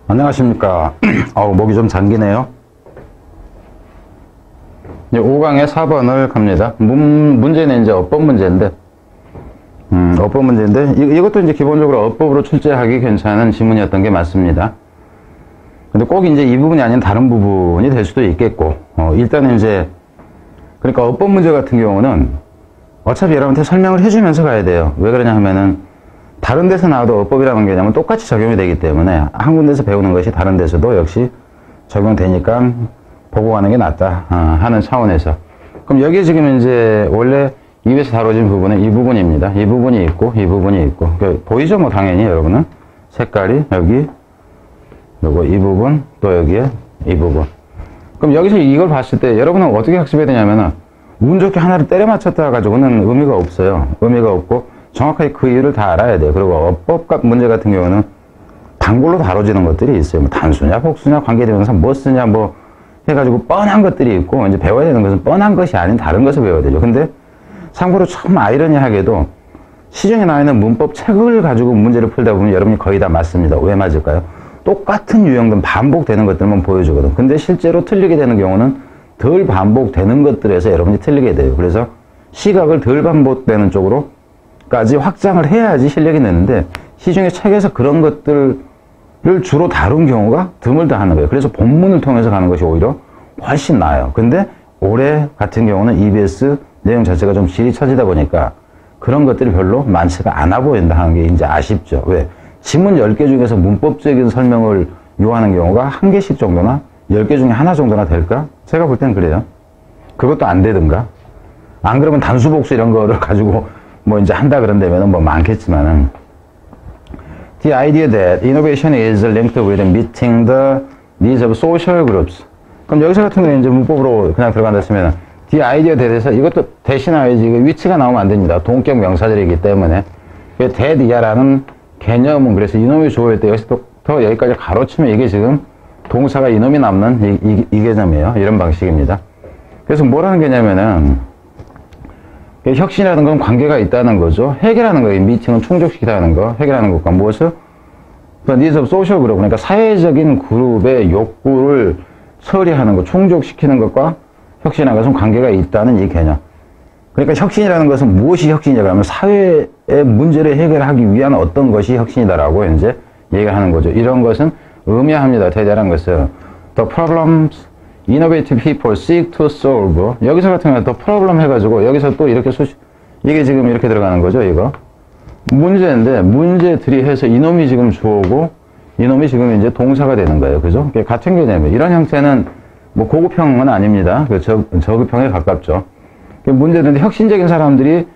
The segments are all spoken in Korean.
안녕하십니까. 목이 좀 잠기네요. 이제 5강에 4번을 갑니다. 문제는 이제 어법 문제인데, 이것도 이제 기본적으로 어법으로 출제하기 괜찮은 지문이었던 게 맞습니다. 근데 꼭 이제 이 부분이 아닌 다른 부분이 될 수도 있겠고, 일단은 이제, 그러니까 어법 문제 같은 경우는 어차피 여러분한테 설명을 해주면서 가야 돼요. 왜 그러냐 하면은, 다른 데서 나와도 어법이라는 개념은 똑같이 적용이 되기 때문에 한 군데서 배우는 것이 다른 데서도 역시 적용되니까 보고 가는 게 낫다 하는 차원에서. 그럼 여기 지금 이제 원래 입에서 다뤄진 부분은 이 부분입니다. 이 부분이 있고 이 부분이 있고 보이죠? 뭐 당연히 여러분은 색깔이 여기 요거 이 부분 또 여기에 이 부분. 그럼 여기서 이걸 봤을 때 여러분은 어떻게 학습해야 되냐면은 운 좋게 하나를 때려 맞췄다 가지고는 의미가 없어요. 의미가 없고 정확하게 그 이유를 다 알아야 돼요. 그리고 어법 문제 같은 경우는 단골로 다뤄지는 것들이 있어요. 뭐 단수냐, 복수냐, 관계대명사 뭐 쓰냐, 뭐 해가지고 뻔한 것들이 있고, 이제 배워야 되는 것은 뻔한 것이 아닌 다른 것을 배워야 되죠. 근데 참고로 참 아이러니하게도 시중에 나와 있는 문법 책을 가지고 문제를 풀다 보면 여러분이 거의 다 맞습니다. 왜 맞을까요? 똑같은 유형들 반복되는 것들만 보여주거든. 근데 실제로 틀리게 되는 경우는 덜 반복되는 것들에서 여러분이 틀리게 돼요. 그래서 시각을 덜 반복되는 쪽으로 까지 확장을 해야지 실력이 느는데 시중의 책에서 그런 것들을 주로 다룬 경우가 드물다 하는 거예요. 그래서 본문을 통해서 가는 것이 오히려 훨씬 나아요. 근데 올해 같은 경우는 EBS 내용 자체가 좀 질이 처지다 보니까 그런 것들이 별로 많지가 않아 보인다 하는 게 이제 아쉽죠. 왜? 지문 10개 중에서 문법적인 설명을 요하는 경우가 1개씩 정도나 10개 중에 하나 정도나 될까? 제가 볼 땐 그래요. 그것도 안 되든가. 안 그러면 단수복수 이런 거를 가지고 뭐 이제 한다 그런다면 뭐 많겠지만은 The idea that innovation is linked with meeting the needs of social groups. 그럼 여기서 같은 경우는 이제 문법으로 그냥 들어간다 했으면 The idea that에서 이것도 대신하여야지 위치가 나오면 안 됩니다. 동격 명사들이기 때문에 that이야라는 개념은 그래서 이놈이 주어일 때 여기서부터 여기까지 가로치면 이게 지금 동사가 이놈이 남는 이 개념이에요. 이런 방식입니다. 그래서 뭐라는 개념이냐면은 혁신이라는 건 관계가 있다는 거죠. 해결하는 거예요. 미팅은 충족시키다는 거. 해결하는 것과 무엇을? needs of social group. 그러니까 사회적인 그룹의 욕구를 처리하는 것, 충족시키는 것과 혁신하는 것은 관계가 있다는 이 개념. 그러니까 혁신이라는 것은 무엇이 혁신이냐고 하면 사회의 문제를 해결하기 위한 어떤 것이 혁신이다라고 이제 얘기를 하는 거죠. 이런 것은 의미합니다. 대단한 것은. The problems innovative people seek to solve. 여기서 같은 경우는 더 프로블럼 해가지고 여기서 또 이렇게 이게 지금 이렇게 들어가는 거죠. 이거 문제인데 문제들이 해서 이놈이 지금 주어고 이놈이 지금 이제 동사가 되는 거예요. 그죠? 같은 개념이에요. 이런 형태는 뭐 고급형은 아닙니다. 저급형에 가깝죠. 문제들인데 혁신적인 사람들이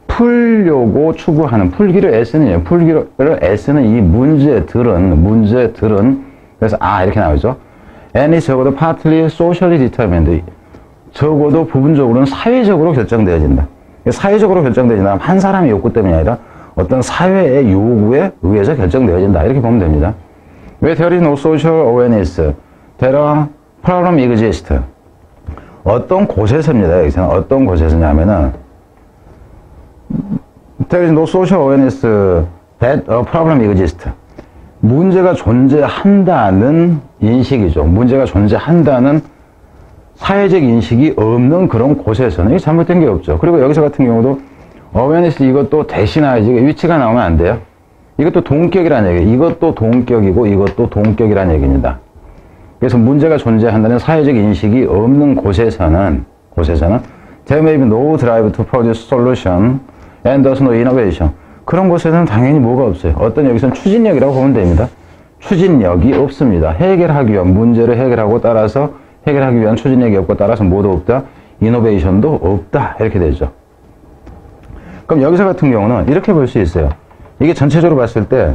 풀려고 추구하는 풀기를 애쓰는 이 문제들은 그래서 이렇게 나오죠. And is 적어도 partly socially determined. 적어도 부분적으로는 사회적으로 결정되어진다. 사회적으로 결정되어진다. 한 사람의 욕구 때문이 아니라 어떤 사회의 요구에 의해서 결정되어진다. 이렇게 보면 됩니다. Where there is no social awareness, there are problems exist. 어떤 곳에서입니다. 여기서는 어떤 곳에서냐면은 There is no social awareness that a problem exists. 문제가 존재한다는 인식이죠. 문제가 존재한다는 사회적 인식이 없는 그런 곳에서는 이게 잘못된 게 없죠. 그리고 여기서 같은 경우도 awareness 이것도 대신하야지 위치가 나오면 안 돼요. 이것도 동격이라는 얘기예요. 이것도 동격이고 이것도 동격이라는 얘기입니다. 그래서 문제가 존재한다는 사회적 인식이 없는 곳에서는 there may be no drive to produce solution and thus no innovation. 그런 곳에서는 당연히 뭐가 없어요. 어떤 여기서는 추진력이라고 보면 됩니다. 추진력이 없습니다. 해결하기 위한 문제를 해결하고 따라서 해결하기 위한 추진력이 없고 따라서 뭐도 없다. 이노베이션도 없다. 이렇게 되죠. 그럼 여기서 같은 경우는 이렇게 볼 수 있어요. 이게 전체적으로 봤을 때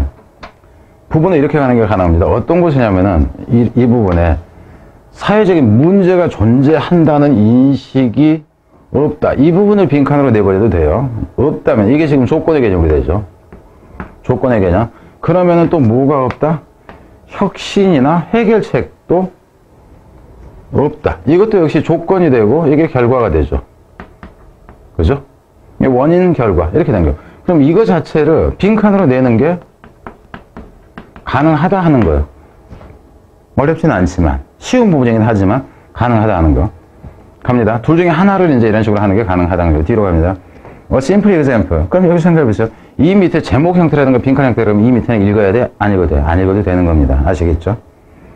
부분을 이렇게 가는 게 가능합니다. 어떤 곳이냐면은 이 부분에 사회적인 문제가 존재한다는 인식이 없다. 이 부분을 빈칸으로 내버려도 돼요. 없다면 이게 지금 조건의 개념이 되죠. 조건의 개념. 그러면은 또 뭐가 없다? 혁신이나 해결책도 없다. 이것도 역시 조건이 되고 이게 결과가 되죠. 그죠? 원인 결과 이렇게 된 거예요. 그럼 이거 자체를 빈칸으로 내는 게 가능하다 하는 거예요. 어렵지는 않지만 쉬운 부분이긴 하지만 가능하다는 거. 갑니다. 둘 중에 하나를 이제 이런 식으로 하는 게 가능하다는 거. 뒤로 갑니다. simple example. 그럼 여기서 생각해보세요. 이 밑에 제목 형태라든가 빈칸 형태 그러면 이 밑에는 읽어야 돼? 안 읽어도 돼? 안 읽어도 되는 겁니다. 아시겠죠?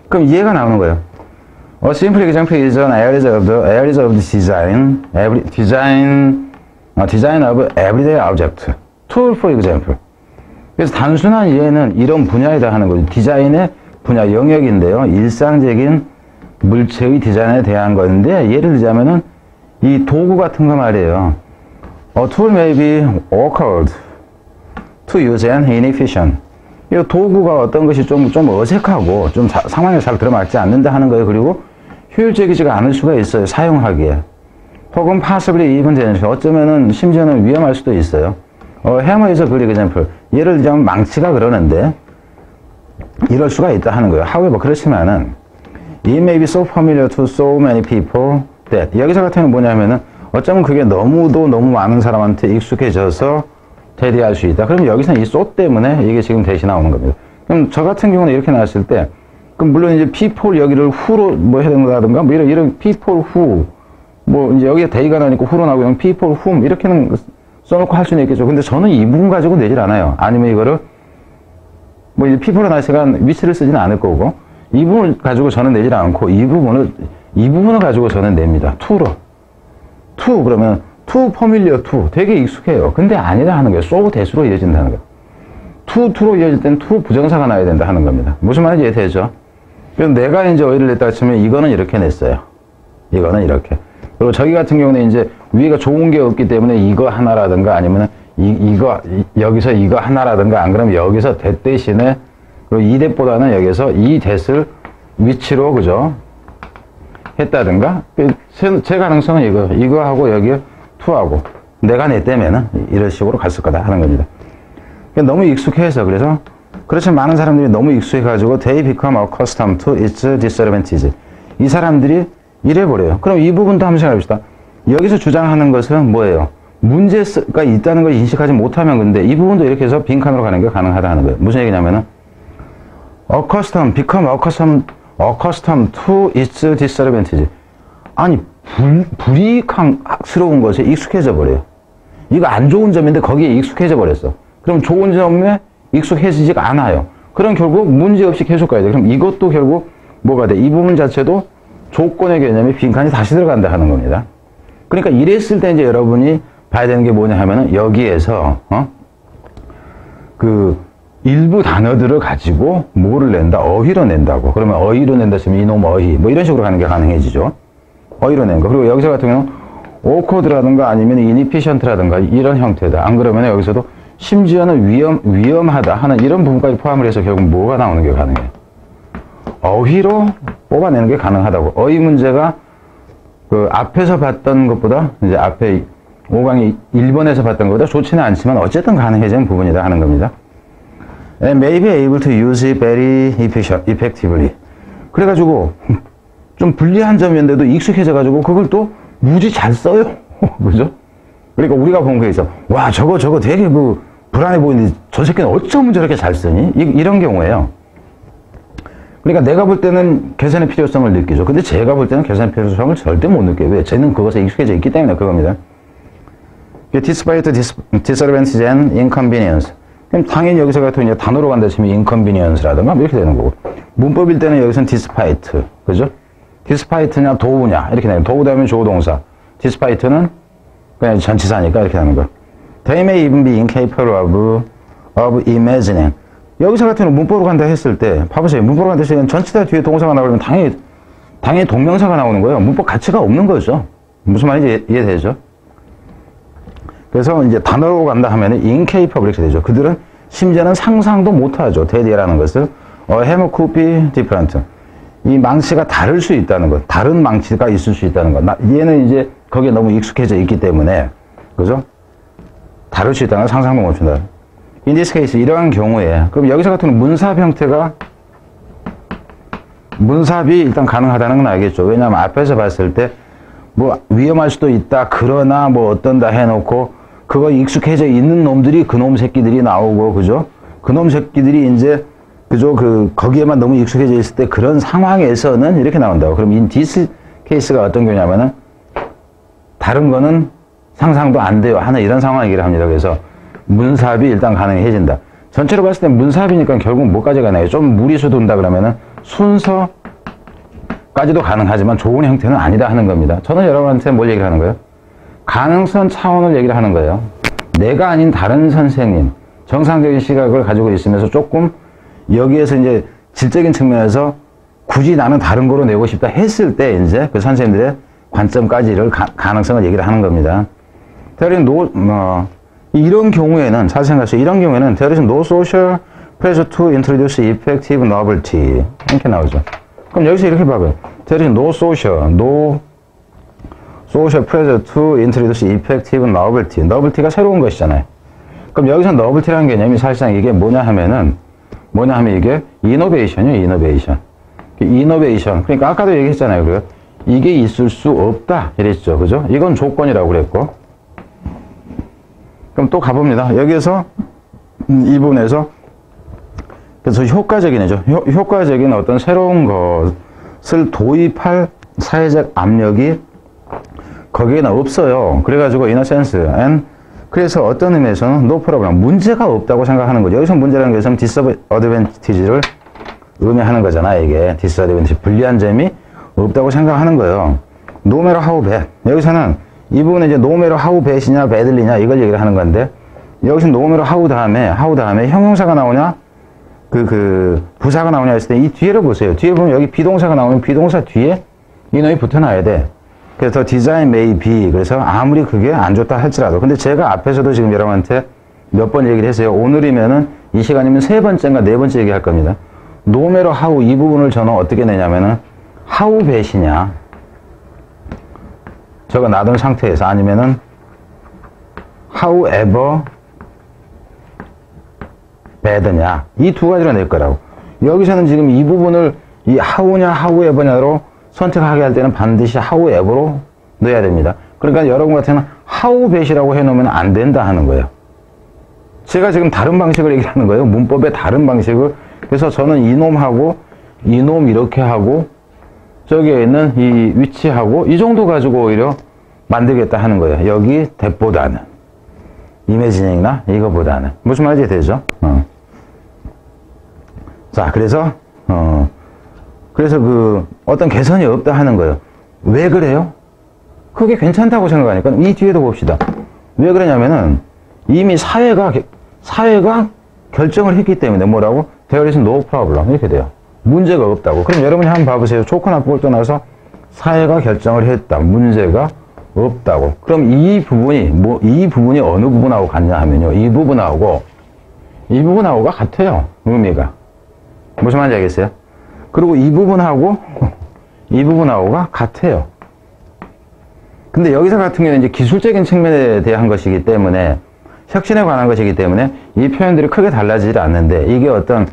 그럼 이해가 나오는 거예요. simple example is an areas of design, design of everyday object. Tool for example. 그래서 단순한 이해는 이런 분야이다 하는 거죠. 디자인의 분야 영역인데요. 일상적인 물체의 디자인에 대한 건데 예를 들자면은 이 도구 같은 거 말이에요. A tool may be awkward to use and inefficient. 이 도구가 어떤 것이 좀 어색하고 좀 상황에 잘 들어맞지 않는다 하는 거예요. 그리고 효율적이지가 않을 수가 있어요. 사용하기에. 혹은 possibly even dangerous. 어쩌면은 심지어는 위험할 수도 있어요. hammer is a good example. 예를 들자면 망치가 그러는데 이럴 수가 있다 하는 거예요. however 그렇지만은 it may be so familiar to so many people that 여기서 같은 경우는 뭐냐면은 어쩌면 그게 너무 많은 사람한테 익숙해져서 대리할 수 있다. 그럼 여기서는 이 so 때문에 이게 지금 대시 나오는 겁니다. 그럼 저 같은 경우는 이렇게 나왔을 때 그럼 물론 이제 people 여기를 who로 뭐 해야 된다든가 뭐 이런 people who 뭐 이제 여기에 대의가 나니까 who로 나오고 그냥 people whom 이렇게는 써놓고 할 수는 있겠죠. 근데 저는 이 부분 가지고 내질 않아요. 아니면 이거를 뭐 이제 people로 나시가 위치를 쓰지는 않을 거고 이 부분을 가지고 저는 내질 않고 이 부분을 가지고 저는 냅니다. to로. to 그러면 to familiar to 되게 익숙해요. 근데 아니다 하는 거예요. so 대수로 이어진다는 거예요. to로 이어질 땐 to 부정사가 나야 된다 하는 겁니다. 무슨 말인지 이해되죠? 그래서 내가 이제 어휘를 냈다 치면 이거는 이렇게 냈어요. 이거는 이렇게. 그리고 저기 같은 경우는 이제 위가 좋은 게 없기 때문에 이거 하나라든가 아니면 여기서 이거 하나라든가 안 그러면 여기서 that 대신에 그리고 이 that보다는 여기서 이 that을 위치로 그죠? 했다든가 제 가능성은 이거하고 여기에 to하고 내가 냈다면은 이런 식으로 갔을 거다 하는 겁니다. 너무 익숙해서 그래서 그렇지만 많은 사람들이 너무 익숙해가지고 they become accustomed to its disadvantage. 이 사람들이 이래버려요. 그럼 이 부분도 한번 생각해봅시다. 여기서 주장하는 것은 뭐예요? 문제가 있다는 걸 인식하지 못하면 근데 이 부분도 이렇게 해서 빈칸으로 가는 게 가능하다는 거예요. 무슨 얘기냐면은 become accustomed to its disadvantage. 아니 불이익스러운 것에 익숙해져 버려요. 이거 안 좋은 점인데 거기에 익숙해져 버렸어. 그럼 좋은 점에 익숙해지지가 않아요. 그럼 결국 문제없이 계속 가야 돼. 그럼 이것도 결국 뭐가 돼? 이 부분 자체도 조건의 개념이 빈칸이 다시 들어간다 하는 겁니다. 그러니까 이랬을 때 이제 여러분이 봐야 되는 게 뭐냐 하면은 여기에서 그 일부 단어들을 가지고 뭐를 낸다? 어휘로 낸다고. 그러면 어휘로 낸다 치면 이놈 어휘 뭐 이런 식으로 가는 게 가능해지죠. 어휘로 낸 거. 그리고 여기서 같은 경우는 awkward라든가 아니면 inefficient라든가 이런 형태다. 안 그러면 여기서도 심지어는 위험하다 하는 이런 부분까지 포함을 해서 결국 뭐가 나오는 게 가능해요? 어휘로 뽑아내는 게 가능하다고. 어휘 문제가 그 앞에서 봤던 것보다 이제 앞에 5강이 1번에서 봤던 것보다 좋지는 않지만 어쨌든 가능해지는 부분이다 하는 겁니다. And may be able to use it very effectively. 그래가지고 좀 불리한 점인데도 익숙해져가지고 그걸 또 무지 잘 써요. 그죠? 그러니까 우리가 본 거에 있어. 와, 저거 되게 불안해 보이는데 저 새끼는 어쩌면 저렇게 잘 쓰니? 이런 경우에요. 그러니까 내가 볼 때는 개선의 필요성을 느끼죠. 근데 제가 볼 때는 개선의 필요성을 절대 못 느껴요. 왜? 쟤는 그것에 익숙해져 있기 때문에 그겁니다. Despite disadvantage and inconvenience. 그럼 당연히 여기서 같은 이제 단어로 간다 치면 inconvenience라든가 이렇게 되는 거고. 문법일 때는 여기서는 despite. 그죠? despite냐 도우냐 이렇게 되는 도우 다음에 조동사. despite는 그냥 전치사니까 이렇게 하는 거. They may even be incapable of imagining. 여기서 같은 경우 문법으로 간다 했을 때, 봐보세요. 문법으로 간다 했을 때는 전치사 뒤에 동사가 나오면 당연히 동명사가 나오는 거예요. 문법 가치가 없는 거죠. 무슨 말인지 이해되죠? 그래서 이제 단어로 간다 하면은 incapable 이렇게 되죠. 그들은 심지어는 상상도 못하죠. 대리라는 것을. hammer could be different. 이 망치가 다를 수 있다는 것. 다른 망치가 있을 수 있다는 것. 얘는 이제 거기에 너무 익숙해져 있기 때문에, 그죠? 다를 수 있다는 걸 상상도 못한다. In this case, 이러한 경우에, 그럼 여기서 같은 문삽 형태가, 문삽이 일단 가능하다는 건 알겠죠. 왜냐하면 앞에서 봤을 때, 뭐, 위험할 수도 있다, 그러나 뭐 어떤다 해놓고, 그거 익숙해져 있는 놈들이 그놈 새끼들이 나오고, 그죠? 그놈 새끼들이 이제 그죠? 거기에만 너무 익숙해져 있을 때 그런 상황에서는 이렇게 나온다고. 그럼 in this case가 어떤 경우냐면은 다른 거는 상상도 안 돼요 하는 이런 상황 얘기를 합니다. 그래서 문사합이 일단 가능해진다. 전체로 봤을 때 문사합이니까 결국 뭐까지 가나요? 좀 무리수 돈다 그러면은 순서까지도 가능하지만 좋은 형태는 아니다 하는 겁니다. 저는 여러분한테 뭘 얘기를 하는 거예요? 가능성 차원을 얘기를 하는 거예요. 내가 아닌 다른 선생님, 정상적인 시각을 가지고 있으면서 조금 여기에서 이제 질적인 측면에서 굳이 나는 다른 거로 내고 싶다 했을 때 이제 그 선생님들의 관점까지를 가능성을 얘기를 하는 겁니다. 이런 경우에는 잘 생각하세요. 이런 경우에는 there is no social pressure to introduce effective novelty 이렇게 나오죠. 그럼 여기서 이렇게 봐봐요. there is no social pressure to introduce effective novelty. novelty가 새로운 것이잖아요. 그럼 여기서 novelty라는 개념이 사실상 이게 뭐냐 하면 이게 innovation이에요. innovation. 그러니까 아까도 얘기했잖아요. 그래요. 이게 있을 수 없다 이랬죠. 그죠? 이건 조건이라고 그랬고. 그럼 또 가봅니다. 여기에서 이 부분에서 그래서 효과적인 어떤 새로운 것을 도입할 사회적 압력이 거기에는 없어요. 그래가지고 in a sense and 그래서 어떤 의미에서는 no problem 문제가 없다고 생각하는 거죠. 여기서 문제라는 것은 disadvantage를 의미하는 거잖아. 이게 disadvantage 불리한 점이 없다고 생각하는 거예요. no matter how bad 여기서는 이 부분에 이제 no matter how bad이냐 badly냐 이걸 얘기를 하는 건데 여기서 no matter how 다음에 형용사가 나오냐 부사가 나오냐 했을 때 이 뒤에를 보세요. 뒤에 보면 여기 비동사가 나오면 비동사 뒤에 이 놈이 붙어놔야 돼. 그래서 design may be 그래서 아무리 그게 안 좋다 할지라도 근데 제가 앞에서도 지금 여러분한테 몇 번 얘기를 했어요. 오늘이면은 이 시간이면 3번째인가 4번째 얘기할 겁니다. no matter how 이 부분을 저는 어떻게 내냐면은 how bad이냐 저거 놔둔 상태에서 아니면은 however bad냐 이 두 가지로 낼 거라고. 여기서는 지금 이 부분을 이 how냐 however냐로 선택하게 할 때는 반드시 however로 넣어야 됩니다. 그러니까 여러분 같은 how bad이라고 해놓으면 안 된다 하는 거예요. 제가 지금 다른 방식을 얘기하는 거예요. 문법의 다른 방식을. 그래서 저는 이놈하고 이놈 이렇게 하고 저기에 있는 이 위치하고 이 정도 가지고 오히려 만들겠다 하는 거예요. 여기 that보다는 이미지닝이나 이거보다는 무슨 말인지 되죠? 자, 그래서 어떤 개선이 없다 하는 거예요. 왜 그래요? 그게 괜찮다고 생각하니까 이 뒤에도 봅시다. 왜 그러냐면은 이미 사회가 결정을 했기 때문에 뭐라고? There is no problem 이렇게 돼요. 문제가 없다고. 그럼 여러분이 한번 봐보세요. 좋고 나쁘고 떠나서 사회가 결정을 했다. 문제가 없다고. 그럼 이 부분이 어느 부분하고 같냐 하면요. 이 부분하고가 같아요. 의미가. 무슨 말인지 알겠어요? 그리고 이 부분하고가 같아요. 근데 여기서 같은 경우는 이제 기술적인 측면에 대한 것이기 때문에 혁신에 관한 것이기 때문에 이 표현들이 크게 달라지지 않는데 이게 어떤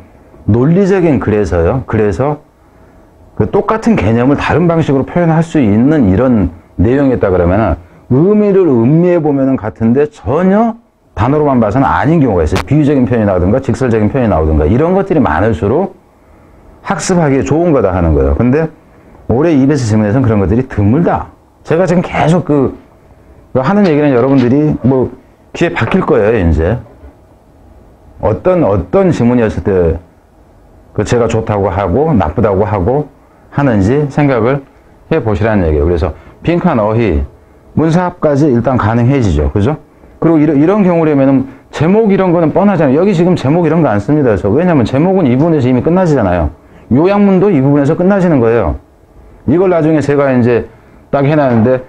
논리적인 그래서 그 똑같은 개념을 다른 방식으로 표현할 수 있는 이런 내용이었다 그러면은 의미를 음미해 보면은 같은데 전혀 단어로만 봐서는 아닌 경우가 있어요. 비유적인 표현이 나오든가 직설적인 표현이 나오든가 이런 것들이 많을수록 학습하기에 좋은 거다 하는 거예요. 근데 올해 EBS 지문에서는 그런 것들이 드물다. 제가 지금 계속 하는 얘기는 여러분들이 뭐 귀에 박힐 거예요. 이제 어떤 지문이었을 때 제가 좋다고 하고 나쁘다고 하고 하는지 생각을 해 보시라는 얘기예요. 그래서 빈칸 어휘 문사합까지 일단 가능해지죠. 그죠? 그리고 이런 경우라면은 제목 이런 거는 뻔하잖아요. 여기 지금 제목 이런 거 안 씁니다. 그래서 왜냐면 제목은 이 부분에서 이미 끝나지잖아요. 요약문도 이 부분에서 끝나지는 거예요. 이걸 나중에 제가 이제 딱 해놨는데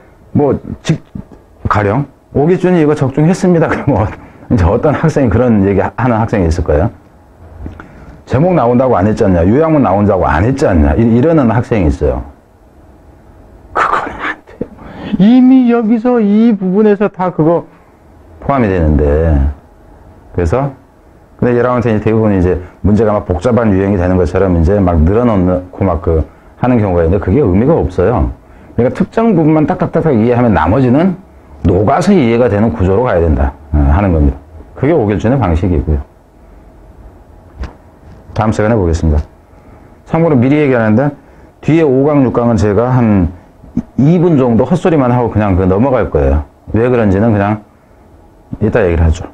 가령 오기준이 이거 적중했습니다. 그러면 이제 어떤 학생이 그런 얘기 하는 학생이 있을 거예요. 제목 나온다고 안 했지 않냐, 요약문 나온다고 안 했지 않냐, 이러는 학생이 있어요. 그거는 안 돼요. 이미 여기서 이 부분에서 다 그거 포함이 되는데. 그래서 근데 여러분한테 대부분 이제 문제가 막 복잡한 유형이 되는 것처럼 이제 막 늘어놓고 막 하는 경우가 있는데 그게 의미가 없어요. 그러니까 특정 부분만 딱딱딱딱 이해하면 나머지는 녹아서 이해가 되는 구조로 가야 된다 하는 겁니다. 그게 오길준의 방식이고요. 다음 시간에 보겠습니다. 참고로 미리 얘기하는데 뒤에 5강, 6강은 제가 한 2분 정도 헛소리만 하고 그냥 넘어갈 거예요. 왜 그런지는 그냥 이따 얘기를 하죠.